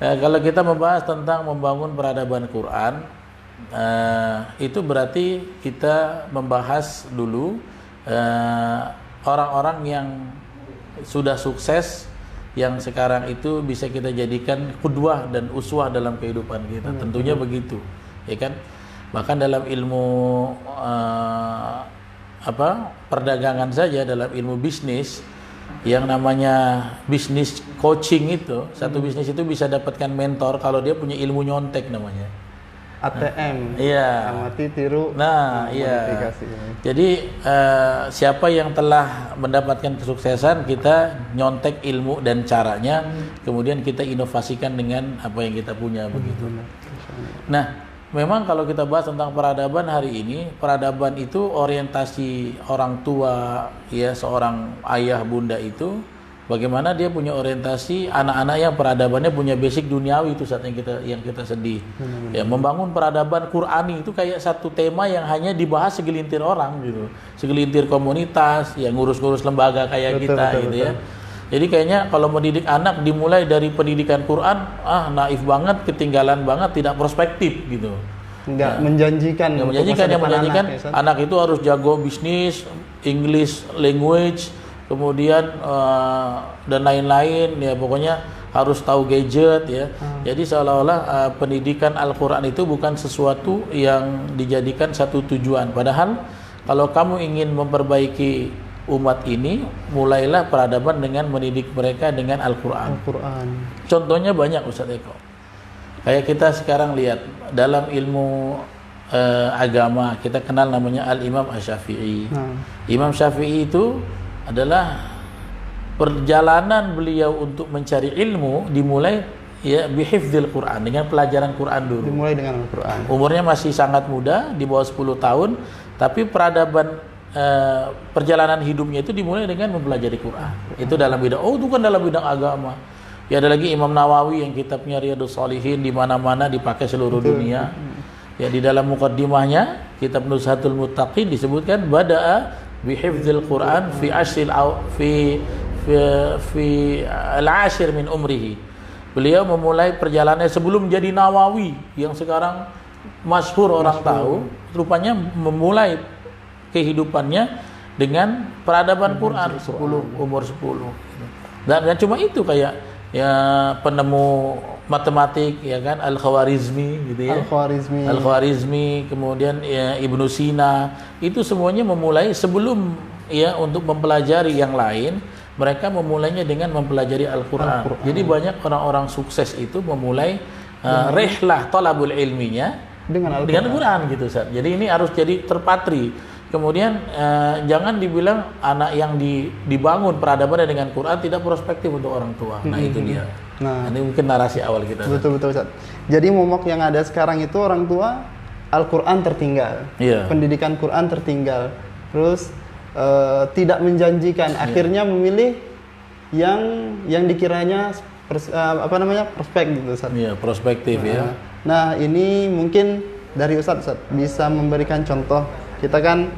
Kalau kita membahas tentang membangun peradaban Quran, itu berarti kita membahas dulu orang-orang yang sudah sukses, yang sekarang itu bisa kita jadikan qudwah dan uswah dalam kehidupan kita. Tentunya begitu, ya kan? Bahkan dalam ilmu perdagangan saja, dalam ilmu bisnis, yang namanya bisnis coaching itu, satu bisnis itu bisa dapatkan mentor kalau dia punya ilmu nyontek namanya. ATM. Iya. Amati, tiru. Nah, iya. Modifikasi. Jadi siapa yang telah mendapatkan kesuksesan, kita nyontek ilmu dan caranya, kemudian kita inovasikan dengan apa yang kita punya begitu. Nah, memang kalau kita bahas tentang peradaban hari ini, peradaban itu orientasi orang tua, ya, seorang ayah bunda itu, bagaimana dia punya orientasi anak-anak yang peradabannya punya basic duniawi, itu saat yang kita sedih. Ya, membangun peradaban Qurani itu kayak satu tema yang hanya dibahas segelintir orang gitu, segelintir komunitas yang ngurus-ngurus lembaga kayak kita gitu ya. Jadi kayaknya kalau mendidik anak dimulai dari pendidikan Quran, naif banget, ketinggalan banget, tidak prospektif gitu. Enggak menjanjikan. Yang menjanjikan anak itu harus jago bisnis, English language, kemudian dan lain-lain, ya pokoknya harus tahu gadget ya. Jadi seolah-olah pendidikan Al-Quran itu bukan sesuatu yang dijadikan satu tujuan. Padahal kalau kamu ingin memperbaiki umat ini, mulailah peradaban dengan mendidik mereka dengan Al-Quran. Contohnya banyak Ustaz Eko. Kayak kita sekarang lihat dalam ilmu agama, kita kenal namanya Al-Imam Asy-Syafi'i. Imam Syafi'i itu adalah perjalanan beliau untuk mencari ilmu dimulai ya bihifdzil Quran, dengan pelajaran Quran dulu. Dimulai dengan Al-Quran. Umurnya masih sangat muda, di bawah 10 tahun, tapi peradaban perjalanan hidupnya itu dimulai dengan mempelajari Quran. Itu dalam bidang, itu kan dalam bidang agama. Ya ada lagi Imam Nawawi yang kitabnya Riyadhus Shalihin di mana-mana dipakai seluruh dunia. Ya di dalam muqaddimahnya kitab Nuzhatul Muttaqin disebutkan bada'a bihifdzil Quran fi al-ashir min umrihi. Beliau memulai perjalanannya sebelum jadi Nawawi yang sekarang masyhur orang tahu, rupanya memulai kehidupannya dengan peradaban Quran umur 10. Dan cuma itu, kayak ya penemu matematik ya kan, Al-Khwarizmi gitu ya. Al-Khwarizmi, kemudian ya, Ibnu Sina, itu semuanya memulai sebelum ya untuk mempelajari yang lain, mereka memulainya dengan mempelajari Al-Quran. Jadi banyak orang-orang sukses itu memulai rihlah talabul ilminya dengan Al-Quran gitu Ustaz. Jadi ini harus jadi terpatri. Kemudian jangan dibilang anak yang dibangun peradabannya dengan Quran tidak prospektif untuk orang tua. Nah itu dia. Nah ini mungkin narasi awal kita. Betul Ustaz. Jadi momok yang ada sekarang itu orang tua Al-Quran tertinggal, pendidikan Quran tertinggal, terus tidak menjanjikan. Akhirnya memilih yang dikiranya prospek gitu Ustaz. Iya, prospektif ya. Nah ini mungkin dari Ustaz bisa memberikan contoh. Kita kan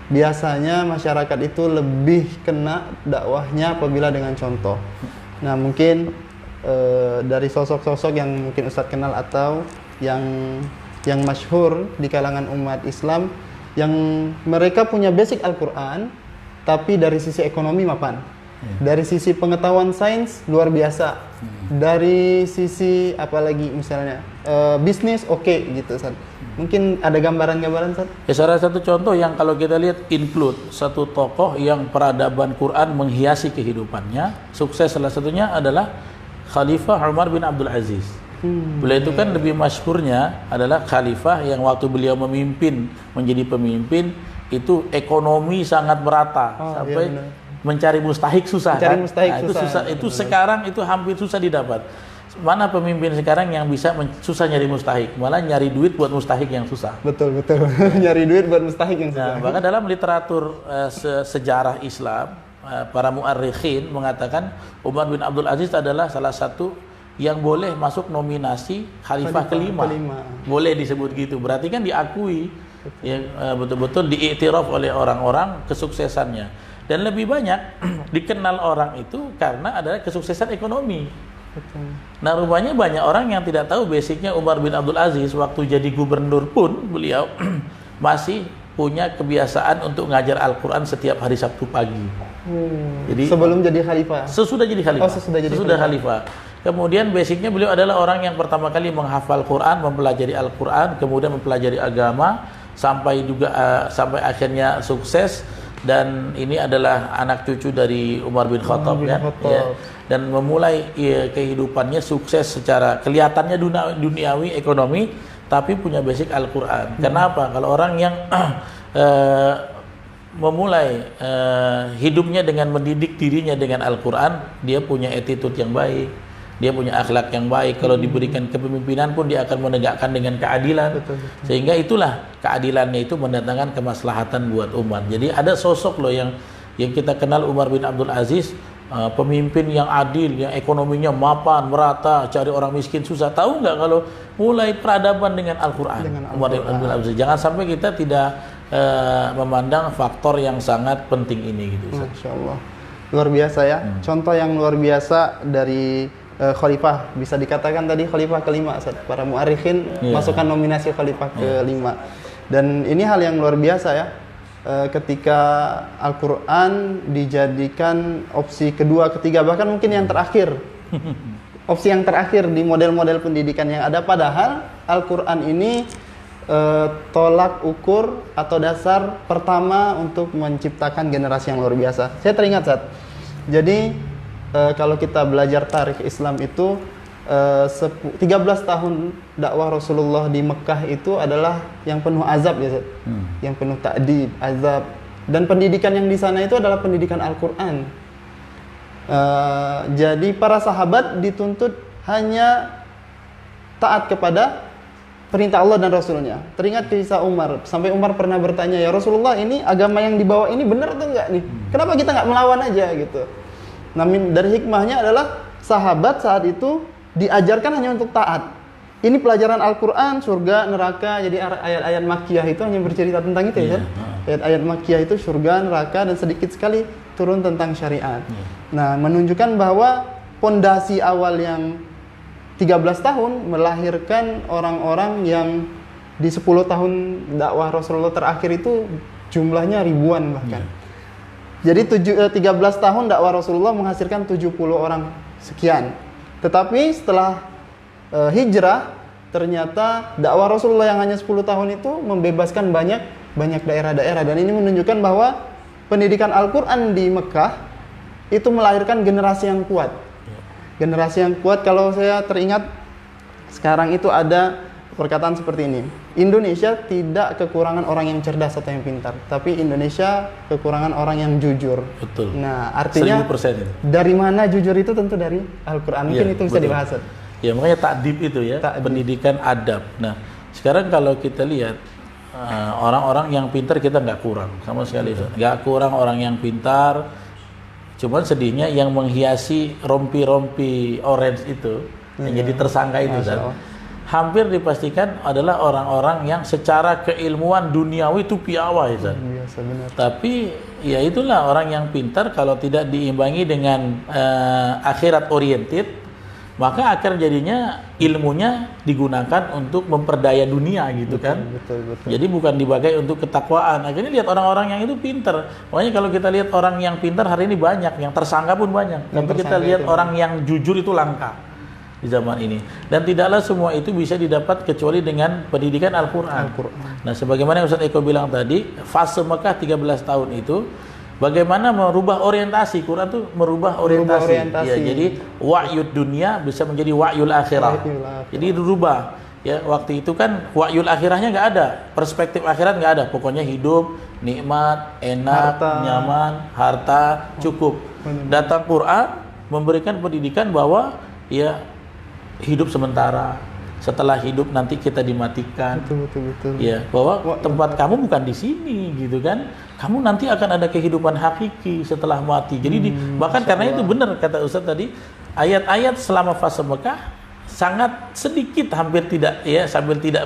biasanya masyarakat itu lebih kena dakwahnya apabila dengan contoh. Nah mungkin dari sosok-sosok yang mungkin Ustadz kenal atau yang masyhur di kalangan umat Islam, yang mereka punya basic Al-Quran tapi dari sisi ekonomi mapan, dari sisi pengetahuan sains luar biasa, dari sisi apalagi misalnya bisnis gitu Ustaz. Mungkin ada gambaran-gambaran Ustaz? Ya, salah satu contoh yang kalau kita lihat include satu tokoh yang peradaban Quran menghiasi kehidupannya, sukses salah satunya adalah Khalifah Umar bin Abdul Aziz. Beliau itu kan lebih masyhurnya adalah khalifah yang waktu beliau menjadi pemimpin itu ekonomi sangat merata sampai mencari mustahik susah. Itu sekarang itu hampir susah didapat. Mana pemimpin sekarang yang bisa susah nyari mustahik, malah nyari duit buat mustahik yang susah. Betul. Nyari duit buat mustahik yang susah. Bahkan dalam literatur sejarah Islam, para mu'arrikhin mengatakan Umar bin Abdul Aziz adalah salah satu yang boleh masuk nominasi khalifah kelima. Boleh disebut gitu. Berarti kan diakui, betul-betul diiktiraf oleh orang-orang kesuksesannya. Dan lebih banyak dikenal orang itu karena adalah kesuksesan ekonomi. Betul. Nah, rupanya banyak orang yang tidak tahu basicnya Umar bin Abdul Aziz waktu jadi gubernur pun beliau masih punya kebiasaan untuk ngajar Al-Quran setiap hari Sabtu pagi. Jadi sebelum jadi khalifah? Sesudah jadi khalifah. Oh, sesudah khalifah. Kemudian basicnya beliau adalah orang yang pertama kali menghafal Quran, mempelajari Al-Quran, kemudian mempelajari agama, sampai akhirnya sukses. Dan ini adalah anak cucu dari Umar bin Khattab, ya. Dan memulai kehidupannya sukses secara kelihatannya duniawi, ekonomi, tapi punya basic Al-Quran. Kenapa? Kalau orang yang memulai hidupnya dengan mendidik dirinya dengan Al-Quran, dia punya attitude yang baik, dia punya akhlak yang baik. Kalau diberikan kepemimpinan pun dia akan menegakkan dengan keadilan. Betul. Sehingga itulah keadilannya itu mendatangkan kemaslahatan buat umat. Jadi ada sosok loh yang kita kenal, Umar bin Abdul Aziz, pemimpin yang adil, yang ekonominya mapan, merata, cari orang miskin susah. Tahu nggak kalau mulai peradaban dengan Al-Quran, Umar bin Abdul Aziz. Jangan sampai kita tidak memandang faktor yang sangat penting ini gitu. Masya Allah, luar biasa ya. Contoh yang luar biasa dari khalifah, bisa dikatakan tadi khalifah kelima. Para muarikhin masukkan nominasi khalifah kelima. Dan ini hal yang luar biasa ya. Ketika Al-Quran dijadikan opsi kedua, ketiga, bahkan mungkin yang terakhir. Opsi yang terakhir di model-model pendidikan yang ada. Padahal Al-Quran ini tolak ukur atau dasar pertama untuk menciptakan generasi yang luar biasa. Saya teringat saat. Jadi kalau kita belajar tarikh Islam itu 13 tahun dakwah Rasulullah di Mekah itu adalah yang penuh azab ya, yang penuh ta'dib, azab, dan pendidikan yang di sana itu adalah pendidikan Al-Quran. Jadi para sahabat dituntut hanya taat kepada perintah Allah dan Rasulnya. Teringat kisah Umar, sampai Umar pernah bertanya, ya Rasulullah, ini agama yang dibawa ini benar atau enggak nih? Kenapa kita nggak melawan aja gitu? Namun dari hikmahnya adalah sahabat saat itu diajarkan hanya untuk taat. Ini pelajaran Al-Quran, surga, neraka. Jadi ayat-ayat Makkiyah itu hanya bercerita tentang itu ya. Ayat-ayat Makkiyah itu surga, neraka, dan sedikit sekali turun tentang syariat. Nah, menunjukkan bahwa pondasi awal yang 13 tahun melahirkan orang-orang yang di 10 tahun dakwah Rasulullah terakhir itu jumlahnya ribuan bahkan. Jadi 13 tahun dakwah Rasulullah menghasilkan 70 orang sekian. Tetapi setelah hijrah, ternyata dakwah Rasulullah yang hanya 10 tahun itu membebaskan banyak daerah-daerah. Dan ini menunjukkan bahwa pendidikan Al-Quran di Mekah itu melahirkan generasi yang kuat. Generasi yang kuat. Kalau saya teringat, sekarang itu ada perkataan seperti ini. Indonesia tidak kekurangan orang yang cerdas atau yang pintar, tapi Indonesia kekurangan orang yang jujur. Betul. Nah, artinya 1000%. Dari mana jujur itu? Tentu dari Al-Quran. Mungkin itu bisa dibahas. Ya, makanya ta'dib itu ya, pendidikan adab. Nah, sekarang kalau kita lihat orang-orang yang pintar kita nggak kurang sama sekali. Nggak kurang orang yang pintar. Cuman sedihnya yang menghiasi rompi-rompi orange itu, yang jadi tersangka itu kan, hampir dipastikan adalah orang-orang yang secara keilmuan duniawi itu piawai, biasa, benar. Tapi ya itulah orang yang pintar kalau tidak diimbangi dengan akhirat oriented, maka akan jadinya ilmunya digunakan untuk memperdaya dunia gitu. Betul, kan. Betul. Jadi bukan dipakai untuk ketakwaan. Akhirnya lihat orang-orang yang itu pintar. Makanya kalau kita lihat orang yang pintar hari ini banyak, yang tersangka pun banyak. Tapi kita lihat orang yang jujur itu langka di zaman ini. Dan tidaklah semua itu bisa didapat kecuali dengan pendidikan Al-Quran. Nah, sebagaimana Ustaz Eko bilang tadi, fase Mekah 13 tahun itu bagaimana merubah orientasi. Quran itu merubah orientasi. Ya, jadi wa'yud dunia bisa menjadi wa'yul akhirah. Jadi dirubah. Ya, waktu itu kan wa'yul akhirahnya nggak ada, perspektif akhirat nggak ada. Pokoknya hidup nikmat, enak, nyaman, harta cukup. Datang Quran memberikan pendidikan bahwa ya hidup sementara, setelah hidup nanti kita dimatikan. Betul. Ya, bahwa tempat kamu bukan di sini gitu kan. Kamu nanti akan ada kehidupan hakiki setelah mati. Jadi bahkan karena itu benar kata Ustaz tadi, ayat-ayat selama fase Mekah sangat sedikit, hampir tidak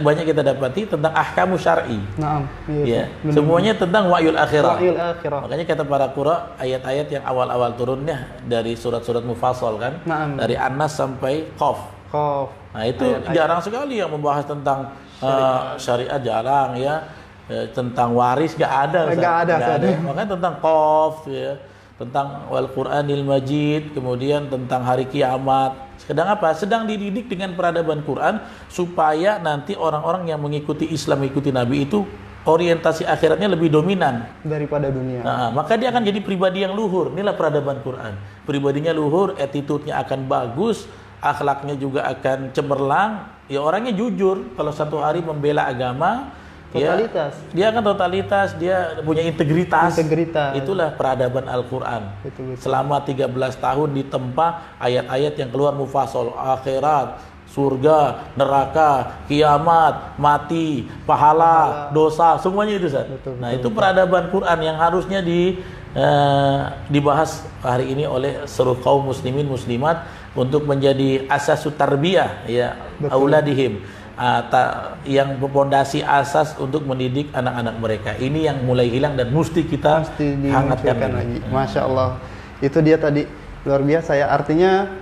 banyak kita dapati tentang ahkamu syar'i. Naam. Ya, semuanya tentang wa'yul akhirah. Wa'yul akhirah. Makanya kata para qurra, ayat-ayat yang awal-awal turunnya dari surat-surat mufassal kan, dari An-Nas sampai Qaf. Nah, itu ayat-ayat jarang sekali yang membahas tentang syariat, jarang ya. Tentang waris nggak ada. Makanya tentang Qaf ya, tentang wal Qur'anil Majid, kemudian tentang hari kiamat. Sedang dididik dengan peradaban Quran supaya nanti orang-orang yang mengikuti Islam, mengikuti Nabi itu orientasi akhiratnya lebih dominan daripada dunia. Nah, maka dia akan jadi pribadi yang luhur. Inilah peradaban Quran. Pribadinya luhur, attitude-nya akan bagus, akhlaknya juga akan cemerlang. Ya orangnya jujur. Kalau satu hari membela agama, totalitas. Dia akan totalitas, dia punya integritas. Itulah peradaban Al-Quran. Selama 13 tahun ditempa ayat-ayat yang keluar mufassal, akhirat, surga, neraka, kiamat, mati, pahala, dosa, semuanya itu, Ustaz. Itu peradaban Quran yang harusnya dibahas hari ini oleh seluruh kaum muslimin muslimat untuk menjadi asasut tarbiyah ya auladihim. Yang berpondasi asas untuk mendidik anak-anak mereka. Ini yang mulai hilang dan mesti kita hangatkan lagi. Masya Allah. Itu dia tadi, luar biasa ya. Artinya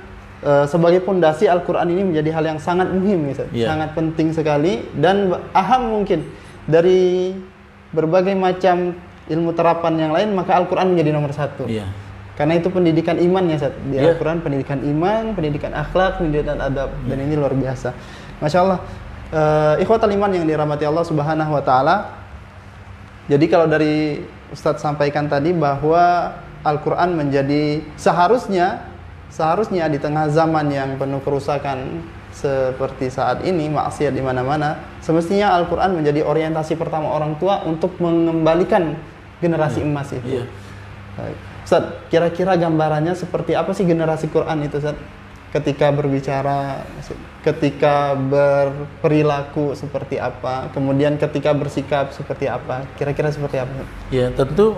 sebagai pondasi Al-Quran ini menjadi hal yang sangat muhim, sangat penting sekali dan aham mungkin dari berbagai macam ilmu terapan yang lain, maka Al-Quran menjadi nomor satu. Karena itu pendidikan iman ya, di Al-Quran pendidikan iman, pendidikan akhlak, pendidikan adab, dan ini luar biasa. Masya Allah. Ikhwatal iman yang dirahmati Allah Subhanahu wa taala. Jadi kalau dari Ustadz sampaikan tadi bahwa Al-Qur'an menjadi seharusnya di tengah zaman yang penuh kerusakan seperti saat ini, maksiat di mana-mana, semestinya Al-Qur'an menjadi orientasi pertama orang tua untuk mengembalikan generasi emas itu. Ustadz, kira-kira gambarannya seperti apa sih generasi Quran itu, Ustadz? Ketika berbicara, ketika berperilaku seperti apa, kemudian ketika bersikap seperti apa, kira-kira seperti apa? Ya, tentu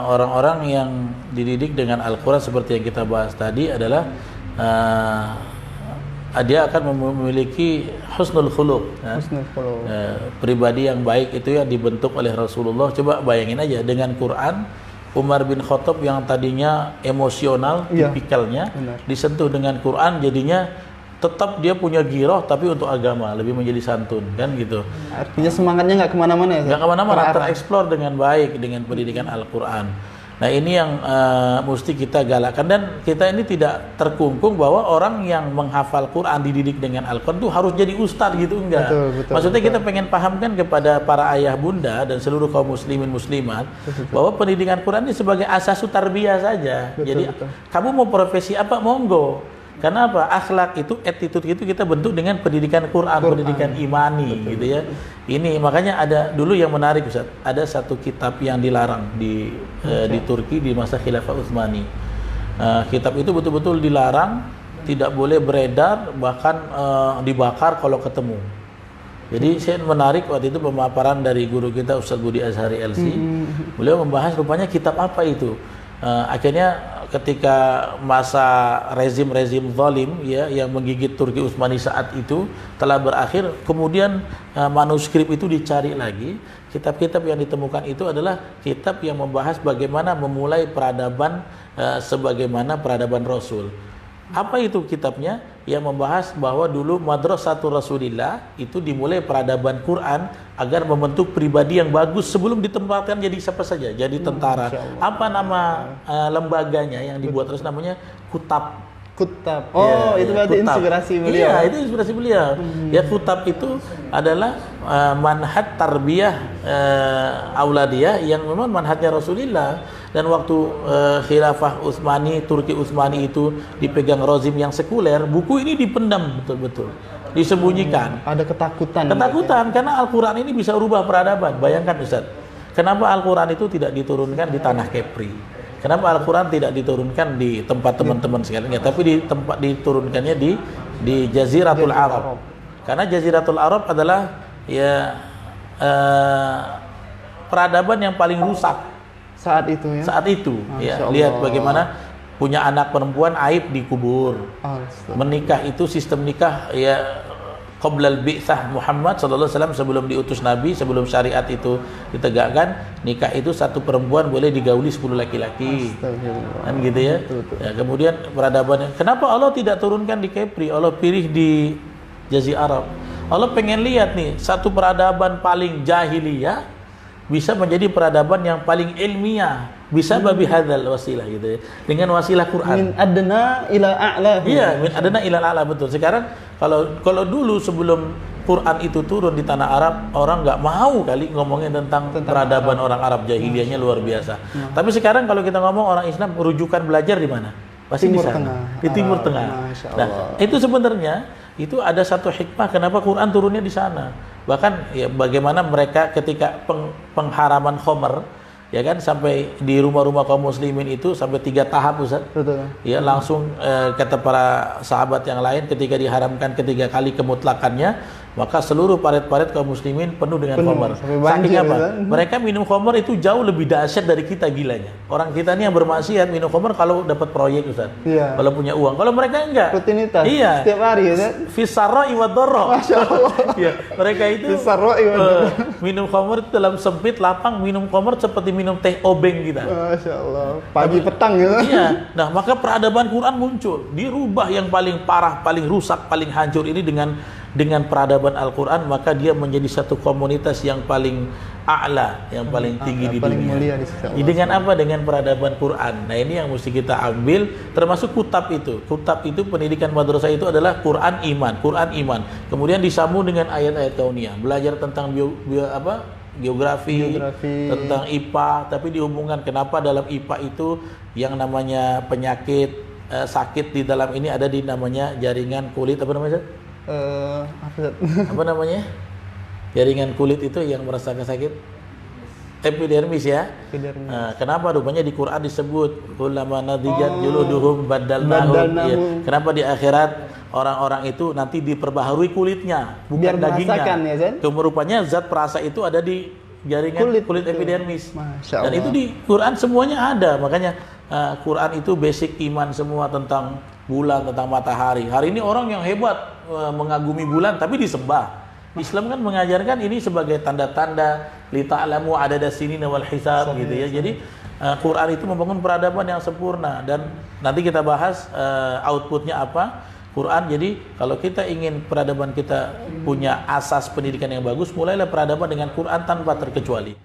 orang-orang yang dididik dengan Al-Quran seperti yang kita bahas tadi adalah dia akan memiliki husnul khuluq. Pribadi yang baik itu yang dibentuk oleh Rasulullah. Coba bayangin aja dengan Quran, Umar bin Khattab yang tadinya emosional, tipikalnya, disentuh dengan Quran, jadinya tetap dia punya giroh, tapi untuk agama, lebih menjadi santun, kan gitu. Artinya semangatnya nggak kemana-mana ya? Nggak kemana-mana, tereksplor dengan baik, dengan pendidikan Al-Quran. Nah ini yang mesti kita galakkan, dan kita ini tidak terkungkung bahwa orang yang menghafal Quran dididik dengan Al-Quran itu harus jadi ustadz gitu, enggak. Maksudnya kita pengen pahamkan kepada para ayah bunda dan seluruh kaum muslimin muslimat bahwa pendidikan Quran ini sebagai asas tarbiyah saja. Jadi kamu mau profesi apa, monggo. Karena apa? Akhlak itu, attitude itu kita bentuk dengan pendidikan Quran. Pendidikan imani, gitu ya. Ini makanya ada dulu yang menarik, Ustaz. Ada satu kitab yang dilarang di Turki di masa Khilafah Utsmani. Kitab itu betul-betul dilarang, tidak boleh beredar, bahkan dibakar kalau ketemu. Jadi saya menarik waktu itu pemaparan dari guru kita Ustaz Budi Azhari LC. Beliau membahas rupanya kitab apa itu. Akhirnya ketika masa rezim zalim ya yang menggigit Turki Utsmani saat itu telah berakhir, kemudian manuskrip itu dicari lagi. Kitab-kitab yang ditemukan itu adalah kitab yang membahas bagaimana memulai peradaban sebagaimana peradaban Rasul. Apa itu kitabnya? Yang membahas bahwa dulu Madrasatul Rasulillah itu dimulai peradaban Quran agar membentuk pribadi yang bagus sebelum ditempatkan jadi siapa saja, jadi tentara. Apa nama lembaganya yang dibuat terus, namanya Kutab. Oh, itu berarti Kutab. Inspirasi beliau. Iya, itu inspirasi beliau. Ya, Kutab itu adalah manhaj tarbiyah auladiyah yang memang manhajnya Rasulullah. Dan waktu Khilafah Utsmani, Turki Utsmani itu dipegang rezim yang sekuler, buku ini dipendam betul-betul, disembunyikan. Ada ketakutan. Karena Al-Quran ini bisa rubah peradaban. Bayangkan Ustaz, kenapa Al-Quran itu tidak diturunkan di tanah Kepri? Kenapa Al-Quran tidak diturunkan di tempat teman-teman sekalian, tapi diturunkannya di Jaziratul Arab. Karena Jaziratul Arab adalah peradaban yang paling rusak saat itu ya. Lihat bagaimana punya anak perempuan aib dikubur. Menikah itu sistem nikah ya qoblal bi'tsah Muhammad sallallahu alaihi wasallam, sebelum diutus Nabi, sebelum syariat itu ditegakkan, nikah itu satu perempuan boleh digauli 10 laki-laki. Kan gitu ya. Ya, kemudian peradaban, kenapa Allah tidak turunkan di Kepri, Allah pilih di Jazirah Arab? Allah pengen lihat nih, satu peradaban paling jahiliyah bisa menjadi peradaban yang paling ilmiah, bisa babi hadzal wasilah gitu ya, dengan wasilah Quran. Min adna ila a'la. Iya, min adna ila a'la, betul. Sekarang kalau dulu sebelum Quran itu turun di tanah Arab, orang nggak mau kali ngomongin tentang peradaban orang Arab jahiliyahnya luar biasa. Tapi sekarang kalau kita ngomong orang Islam, rujukan belajar di mana? Pasti di sana, di Timur Tengah. Nah, itu sebenarnya itu ada satu hikmah kenapa Quran turunnya di sana. Bahkan ya bagaimana mereka ketika pengharaman khamr, ya kan, sampai di rumah-rumah kaum muslimin itu sampai 3 tahap, Ustaz. Betul. Ya, langsung kata para sahabat yang lain, ketika diharamkan 3 kali kemutlakannya, maka seluruh paret-paret kaum muslimin penuh dengan khamr. Saking apa? Mereka minum khamr itu jauh lebih dahsyat dari kita gilanya. Orang kita ini yang bermaksiat minum khamr kalau dapat proyek, Ustaz. Iya. Kalau punya uang. Kalau mereka enggak. Rutinitas. Iya. Setiap hari, Ustaz. Fisarra'i wa dharra. Masya Allah. Iya, mereka itu minum khamr dalam sempit lapang, minum khamr seperti minum teh obeng kita. Masya Allah. Pagi petang gitu. Iya. Nah, maka peradaban Quran muncul, dirubah yang paling parah, paling rusak, paling hancur ini dengan peradaban Al-Quran, maka dia menjadi satu komunitas yang paling a'la, yang paling tinggi di paling dunia. Mulia di sisi Allah. Dengan apa? Dengan peradaban Quran. Nah, ini yang mesti kita ambil, termasuk kutab itu. Kutab itu, pendidikan madrasah itu adalah Quran iman, Quran iman. Kemudian disambung dengan ayat-ayat kauniyah. Belajar tentang geografi, tentang IPA, tapi dihubungkan kenapa dalam IPA itu yang namanya penyakit sakit di dalam ini ada di namanya jaringan kulit, apa namanya? Apa namanya? Jaringan kulit itu yang merasakan sakit, epidermis ya. Nah, kenapa rupanya di Quran disebut kullama nadijat juluduhum badalnahum ya. Kenapa di akhirat orang-orang itu nanti diperbaharui kulitnya, bukan biar dagingnya ya, rupanya zat perasa itu ada di jaringan kulit epidermis. Dan itu di Quran semuanya ada. Makanya Quran itu basic iman semua, tentang bulan, tentang matahari. Hari ini orang yang hebat mengagumi bulan tapi disembah. Islam kan mengajarkan ini sebagai tanda-tanda li ta'lamu adada sinina wal hisab gitu ya. Jadi Quran itu membangun peradaban yang sempurna, dan nanti kita bahas outputnya apa Quran. Jadi kalau kita ingin peradaban kita punya asas pendidikan yang bagus, mulailah peradaban dengan Quran tanpa terkecuali.